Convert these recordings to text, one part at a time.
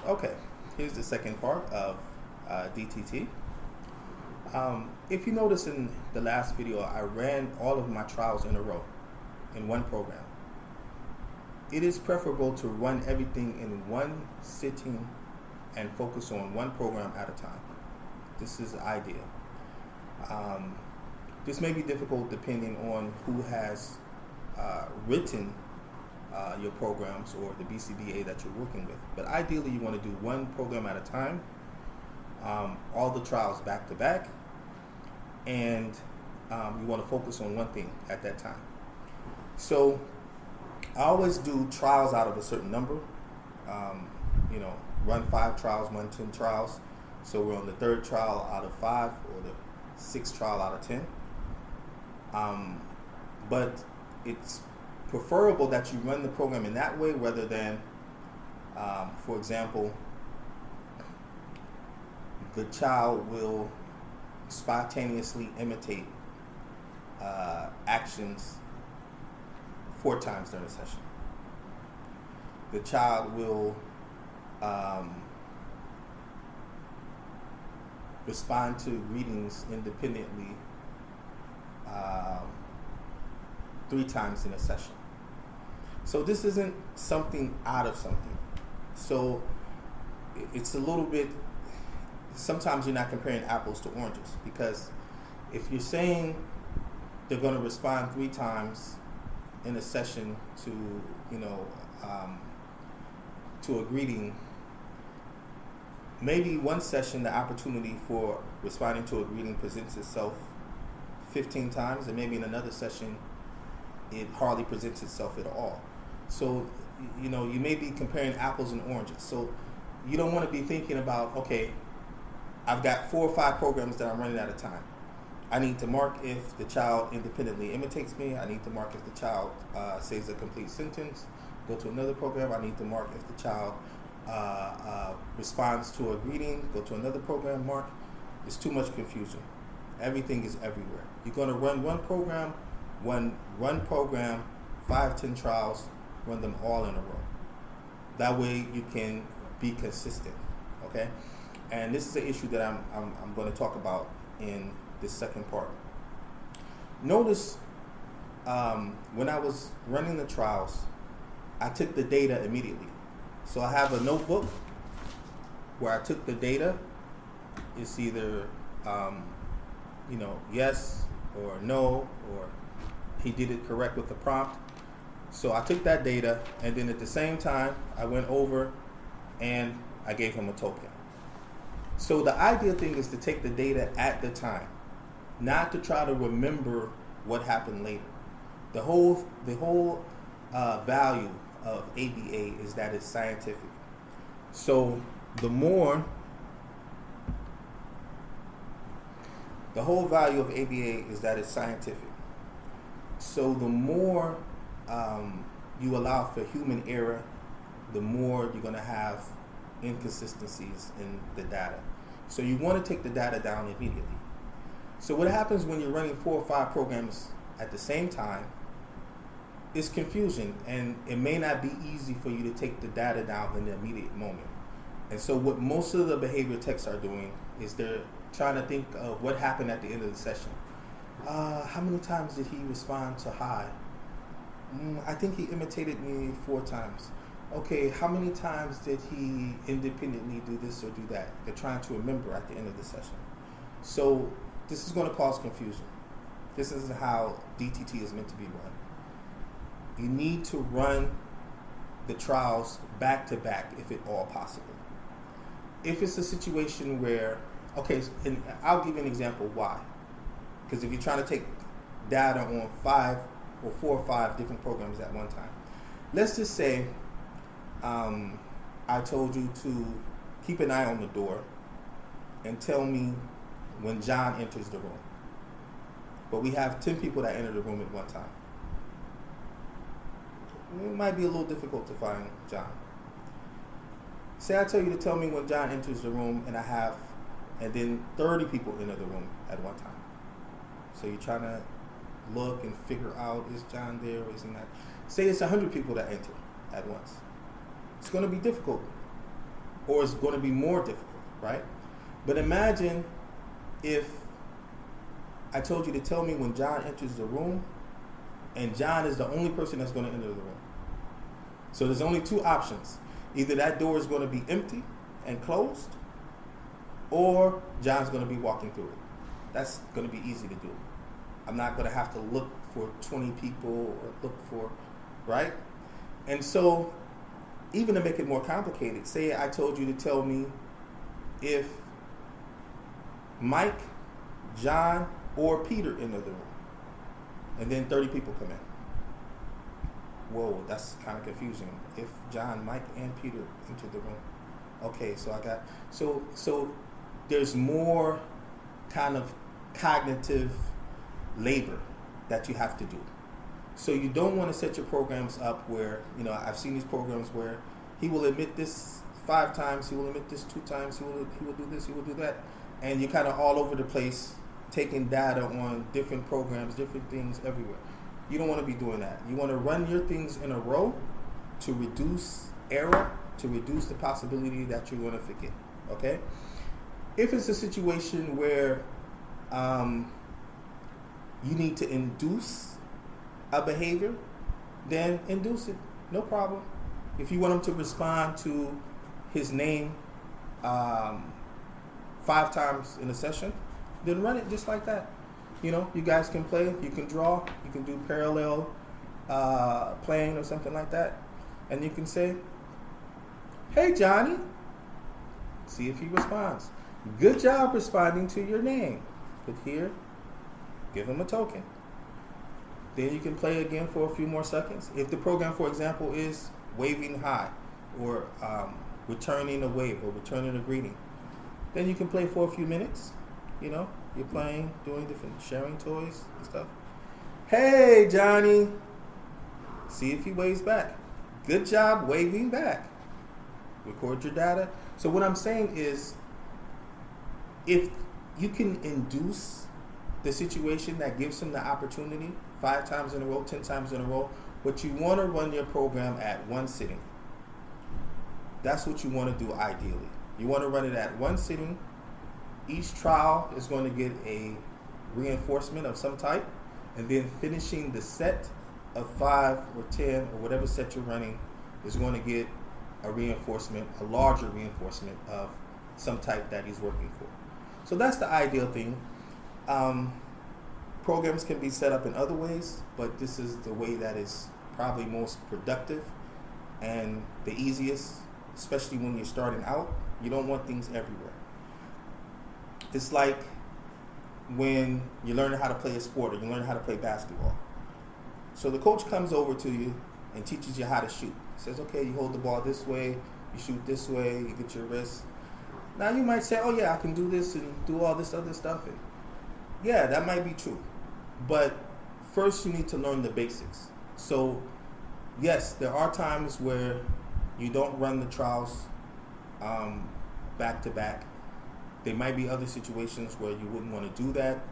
Okay, here's the second part of DTT. If you notice in the last video, I ran all of my trials in a row in one program. It is preferable to run everything in one sitting and focus on one program at a time. This is ideal. This may be difficult depending on who has written your programs or the BCBA that you're working with. But ideally, you want to do one program at a time, all the trials back to back, and you want to focus on one thing at that time. So I always do trials out of a certain number. Run 5 trials, run 10 trials. So we're on the 3rd trial out of 5 or the 6th trial out of 10. But it's preferable that you run the program in that way rather than, for example, the child will spontaneously imitate actions 4 times during a session. The child will respond to readings independently 3 times in a session. So this isn't something out of something. So it's a little bit, sometimes you're not comparing apples to oranges, because if you're saying they're going to respond 3 times in a session to a greeting, maybe one session the opportunity for responding to a greeting presents itself 15 times, and maybe in another session it hardly presents itself at all. So you may be comparing apples and oranges. So you don't want to be thinking about, okay, I've got 4 or 5 programs that I'm running at a time. I need to mark if the child independently imitates me. I need to mark if the child says a complete sentence. Go to another program. I need to mark if the child responds to a greeting. Go to another program, mark. It's too much confusion. Everything is everywhere. You're going to run one program, one program, 5, 10 trials, run them all in a row. That way you can be consistent, okay? And this is an issue that I'm going to talk about in this second part. Notice when I was running the trials, I took the data immediately. So I have a notebook where I took the data. It's either yes or no, or he did it correct with the prompt. So I took that data, and then at the same time I went over and I gave him a token. So the ideal thing is to take the data at the time, not to try to remember what happened later. The whole value of ABA is that it's scientific. So the whole value of ABA is that it's scientific. So the more you allow for human error, the more you're going to have inconsistencies in the data. So you want to take the data down immediately. So what happens when you're running 4 or 5 programs at the same time is confusion, and it may not be easy for you to take the data down in the immediate moment. And so what most of the behavior techs are doing is they're trying to think of what happened at the end of the session. How many times did he respond to hi? I think he imitated me 4 times. Okay, how many times did he independently do this or do that? They're trying to remember at the end of the session. So this is going to cause confusion. This isn't how DTT is meant to be run. You need to run the trials back to back if at all possible. If it's a situation where, okay, and I'll give you an example why. Because if you're trying to take data on 5 or 4 or 5 different programs at one time, let's just say I told you to keep an eye on the door and tell me when John enters the room. But we have 10 people that enter the room at one time. It might be a little difficult to find John. Say I tell you to tell me when John enters the room, and then 30 people enter the room at one time. So you're trying to look and figure out, is John there or is he not? Say it's 100 people that enter at once. It's going to be difficult. or it's going to be more difficult, right? But imagine if I told you to tell me when John enters the room, and John is the only person that's going to enter the room. So there's only two options. Either that door is going to be empty and closed, or John's going to be walking through it. That's going to be easy to do. I'm not going to have to look for 20 people or look for, right? And so, even to make it more complicated, say I told you to tell me if Mike, John, or Peter enter the room, and then 30 people come in. Whoa, that's kind of confusing. If John, Mike, and Peter enter the room. Okay, so I got, so there's more kind of cognitive labor that you have to do. So you don't want to set your programs up where, I've seen these programs where he will admit this 5 times, he will admit this 2 times, he will do this, he will do that, and you're kind of all over the place taking data on different programs, different things everywhere. You don't want to be doing that. You want to run your things in a row to reduce error, to reduce the possibility that you're going to forget, okay? If it's a situation where you need to induce a behavior, then induce it, no problem. If you want him to respond to his name 5 times in a session, then run it just like that. You guys can play, you can draw, you can do parallel playing or something like that. And you can say, hey Johnny, see if he responds. Good job responding to your name. Put here, give him a token. Then you can play again for a few more seconds. If the program, for example, is waving hi, or returning a wave, or returning a greeting, then you can play for a few minutes. You're playing, doing different, sharing toys and stuff. Hey, Johnny. See if he waves back. Good job waving back. Record your data. So what I'm saying is, if you can induce the situation that gives him the opportunity 5 times in a row, 10 times in a row, but you want to run your program at one sitting. That's what you want to do ideally. You want to run it at one sitting. Each trial is going to get a reinforcement of some type, and then finishing the set of 5 or 10 or whatever set you're running is going to get a reinforcement, a larger reinforcement of some type that he's working for. So that's the ideal thing. Programs can be set up in other ways, but this is the way that is probably most productive and the easiest, especially when you're starting out. You don't want things everywhere. It's like when you're learning how to play a sport, or you learn how to play basketball. So the coach comes over to you and teaches you how to shoot. Says, okay, you hold the ball this way, you shoot this way, you get your wrist. Now you might say, oh yeah, I can do this and do all this other stuff. And yeah, that might be true. But first you need to learn the basics. So yes, there are times where you don't run the trials back to back. There might be other situations where you wouldn't want to do that.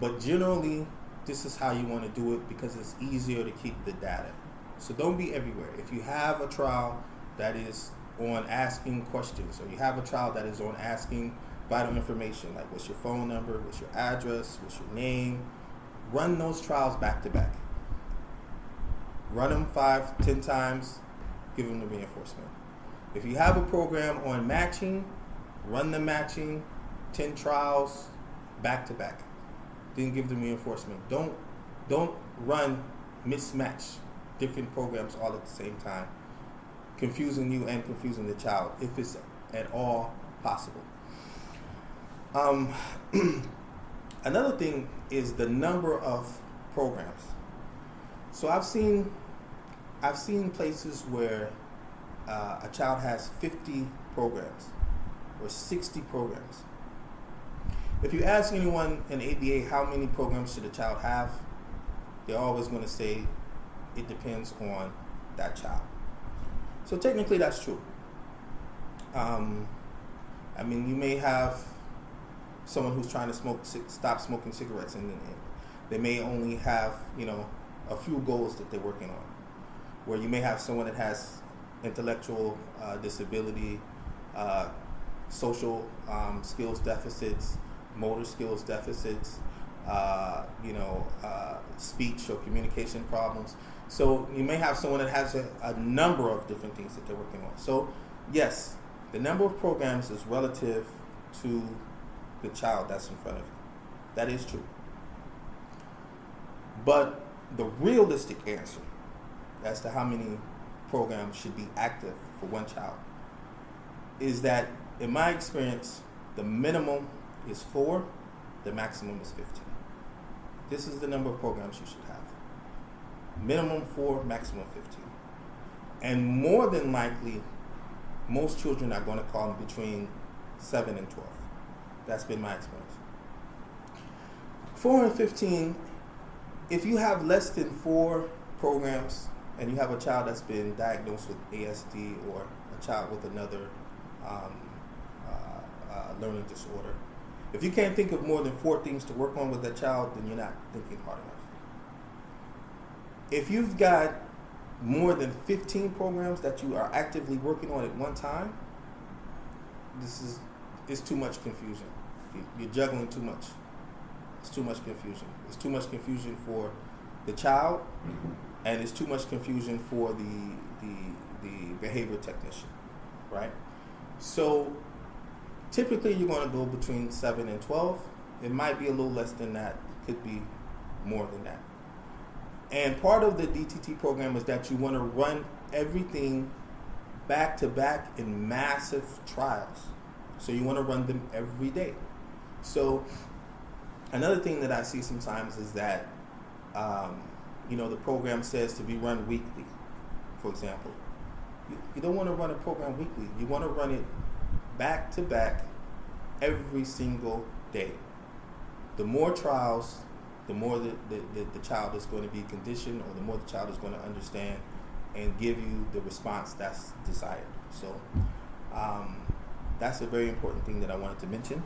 But generally, this is how you want to do it because it's easier to keep the data. So don't be everywhere. If you have a trial that is on asking questions, or you have a trial that is on asking vital information, like what's your phone number, what's your address, what's your name, run those trials back to back. Run them 5, 10 times, give them the reinforcement. If you have a program on matching, run the matching 10 trials back to back. Then give them reinforcement. Don't run mismatch different programs all at the same time, confusing you and confusing the child if it's at all possible. Another thing is the number of programs. So I've seen places where a child has 50 programs or 60 programs. If you ask anyone in ABA how many programs should a child have, they're always going to say it depends on that child. So technically that's true. You may have someone who's trying to stop smoking cigarettes, and they may only have a few goals that they're working on. Where you may have someone that has intellectual disability, social skills deficits, motor skills deficits, speech or communication problems. So you may have someone that has a number of different things that they're working on. So yes, the number of programs is relative to the child that's in front of you. That is true. But the realistic answer as to how many programs should be active for one child is that, in my experience, the minimum is 4, the maximum is 15. This is the number of programs you should have. Minimum 4, maximum 15. And more than likely, most children are going to call them between 7 and 12. That's been my experience. 4 and 15, if you have less than 4 programs and you have a child that's been diagnosed with ASD or a child with another learning disorder, if you can't think of more than 4 things to work on with that child, then you're not thinking hard enough. If you've got more than 15 programs that you are actively working on at one time, it's too much confusion. You're juggling too much. It's too much confusion. It's too much confusion for the child, and it's too much confusion for the behavior technician, right? So typically you're going to go between 7 and 12. It might be a little less than that. It could be more than that. And part of the DTT program is that you want to run everything back to back in massive trials. So you want to run them every day. So another thing that I see sometimes is that, the program says to be run weekly, for example. You don't want to run a program weekly. You want to run it back to back every single day. The more trials, the more the child is going to be conditioned, or the more the child is going to understand and give you the response that's desired. So that's a very important thing that I wanted to mention.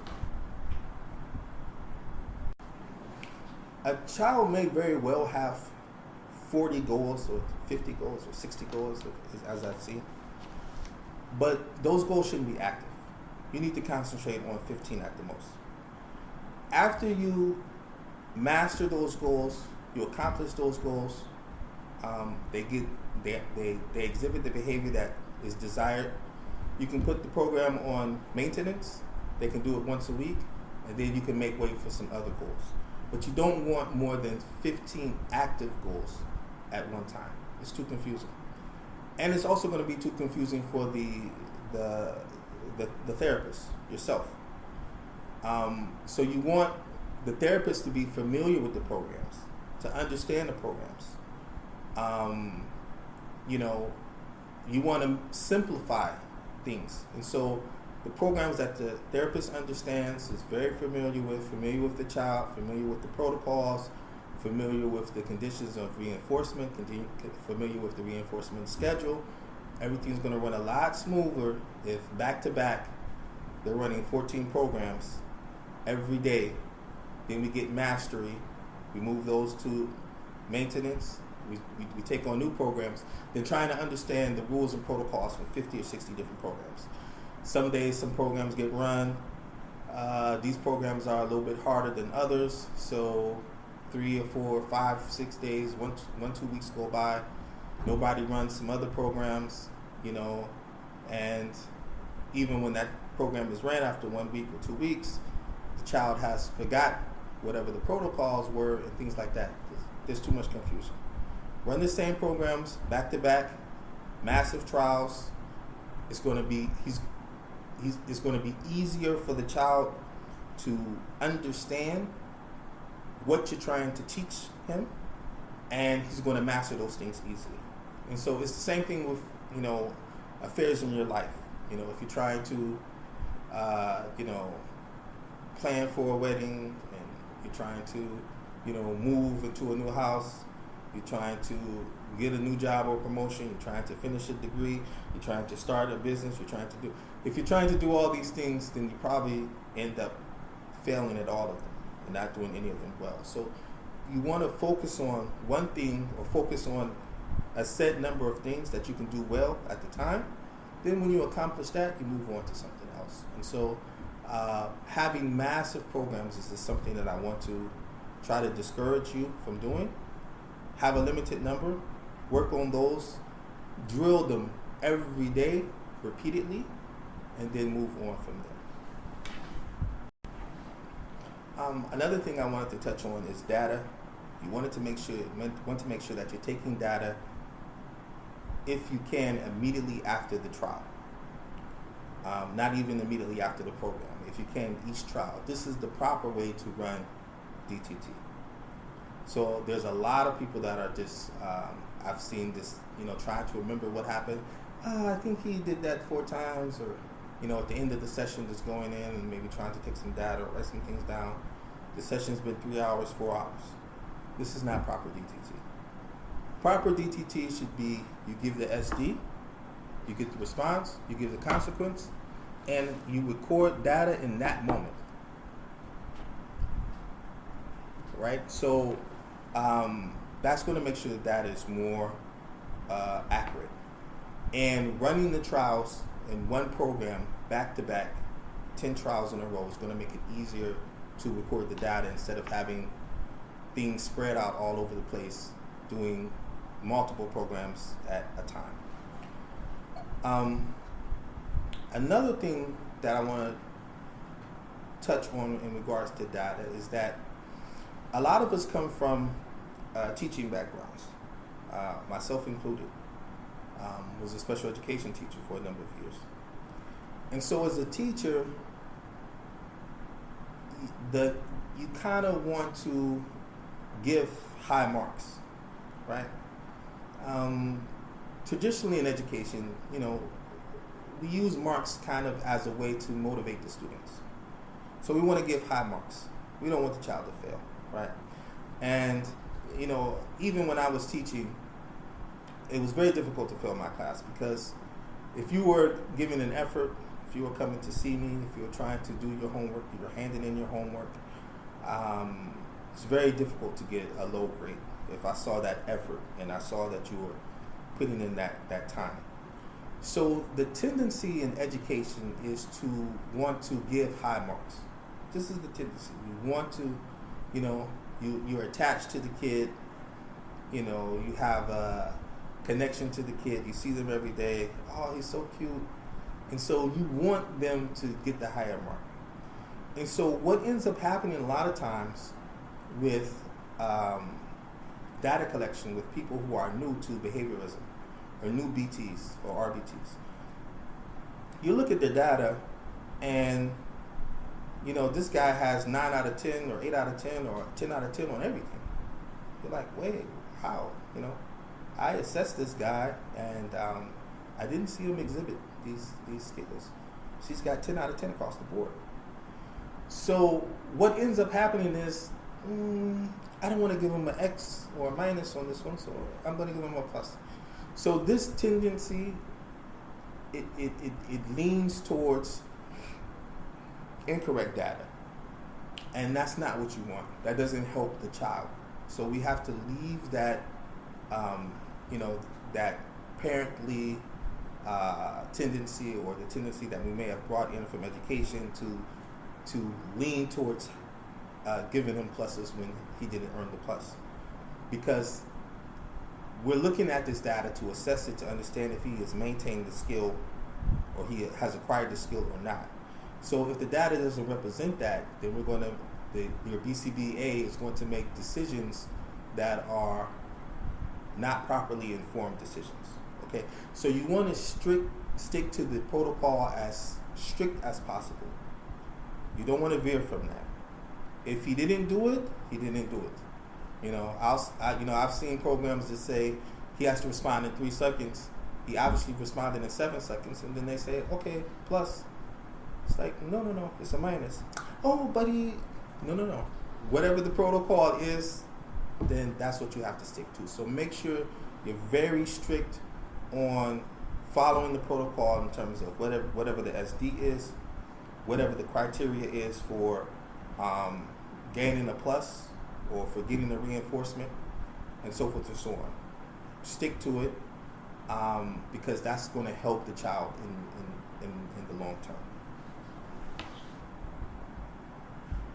A child may very well have 40 goals or 50 goals or 60 goals, as I've seen. But those goals shouldn't be active. You need to concentrate on 15 at the most. After you master those goals, you accomplish those goals, they exhibit the behavior that is desired. You can put the program on maintenance. They can do it once a week, and then you can make way for some other goals. But you don't want more than 15 active goals at one time. It's too confusing. And it's also going to be too confusing for the therapist, yourself. So you want the therapist to be familiar with the programs, to understand the programs. You want to simplify things. And so the programs that the therapist understands, is very familiar with the child, familiar with the protocols, familiar with the conditions of reinforcement, familiar with the reinforcement schedule. Everything's going to run a lot smoother if back-to-back they're running 14 programs every day. Then we get mastery. We move those to maintenance. We take on new programs. Then trying to understand the rules and protocols for 50 or 60 different programs. Some days some programs get run. These programs are a little bit harder than others. So 3 or 4 or 5, 6 days, 1-2 weeks go by. Nobody runs some other programs, and even when that program is ran after 1 week or 2 weeks, the child has forgot whatever the protocols were and things like that. There's too much confusion. Run the same programs back to back, massive trials. It's going to be it's going to be easier for the child to understand what you're trying to teach him, and he's going to master those things easily. And so it's the same thing with affairs in your life. If you're trying to plan for a wedding, and you're trying to move into a new house, you're trying to get a new job or promotion, you're trying to finish a degree, you're trying to start a business, if you're trying to do all these things, then you probably end up failing at all of them and not doing any of them well. So you want to focus on one thing, or focus on a set number of things that you can do well at the time, Then when you accomplish that, you move on to something else. And so having massive programs is just something that I want to try to discourage you from doing. Have a limited number, work on those, drill them every day, repeatedly, and then move on from there. Another thing I wanted to touch on is data. You want to make sure that you're taking data, if you can, immediately after the trial. Not even immediately after the program. If you can, each trial. This is the proper way to run DTT. So there's a lot of people that are just, I've seen this, trying to remember what happened. I think he did that 4 times, or, at the end of the session, just going in and maybe trying to take some data or write some things down. The session's been 3 hours, 4 hours. This is not proper DTT. Proper DTT should be, you give the SD, you get the response, you give the consequence, and you record data in that moment. Right? So that's going to make sure that data is more accurate. And running the trials in one program, back to back, 10 trials in a row, is going to make it easier to record the data instead of having things spread out all over the place, doing multiple programs at a time. Another thing that I want to touch on in regards to data is that a lot of us come from teaching backgrounds, myself included. Was a special education teacher for a number of years. And so as a teacher, you kind of want to give high marks, right? Traditionally in education, we use marks kind of as a way to motivate the students. So we want to give high marks. We don't want the child to fail, right? And, even when I was teaching, it was very difficult to fail my class, because if you were giving an effort, if you were coming to see me, if you were trying to do your homework, you were handing in your homework, it's very difficult to get a low grade if I saw that effort and I saw that you were putting in that time. So the tendency in education is to want to give high marks. This is the tendency. You want to, you're attached to the kid, you have a connection to the kid, you see them every day, oh, he's so cute. And so you want them to get the higher mark. And so what ends up happening a lot of times with data collection with people who are new to behaviorism, or new BTs or RBTs, you look at the data and, this guy has 9 out of 10 or 8 out of 10 or 10 out of 10 on everything. You're like, wait, how? I assessed this guy and I didn't see him exhibit these skills. She's got 10 out of 10 across the board. So what ends up happening is, I don't want to give him an X or a minus on this one, so I'm going to give him a plus. So this tendency, it leans towards incorrect data. And that's not what you want. That doesn't help the child. So we have to leave that, that parently tendency, or the tendency that we may have brought in from education to lean towards giving him pluses when he didn't earn the plus. Because we're looking at this data to assess it, to understand if he has maintained the skill or he has acquired the skill or not. So if the data doesn't represent that, then your BCBA is going to make decisions that are not properly informed decisions. Okay, so you want to stick to the protocol as strict as possible. You don't want to veer from that. If he didn't do it, he didn't do it. I've seen programs that say he has to respond in 3 seconds. He obviously responded in 7 seconds, and then they say, okay, plus. It's like, no, it's a minus. Oh, buddy, no. Whatever the protocol is, then that's what you have to stick to. So make sure you're very strict on following the protocol in terms of whatever the SD is, whatever the criteria is for gaining a plus or for getting a reinforcement, and so forth and so on. Stick to it. because that's going to help the child in the long term.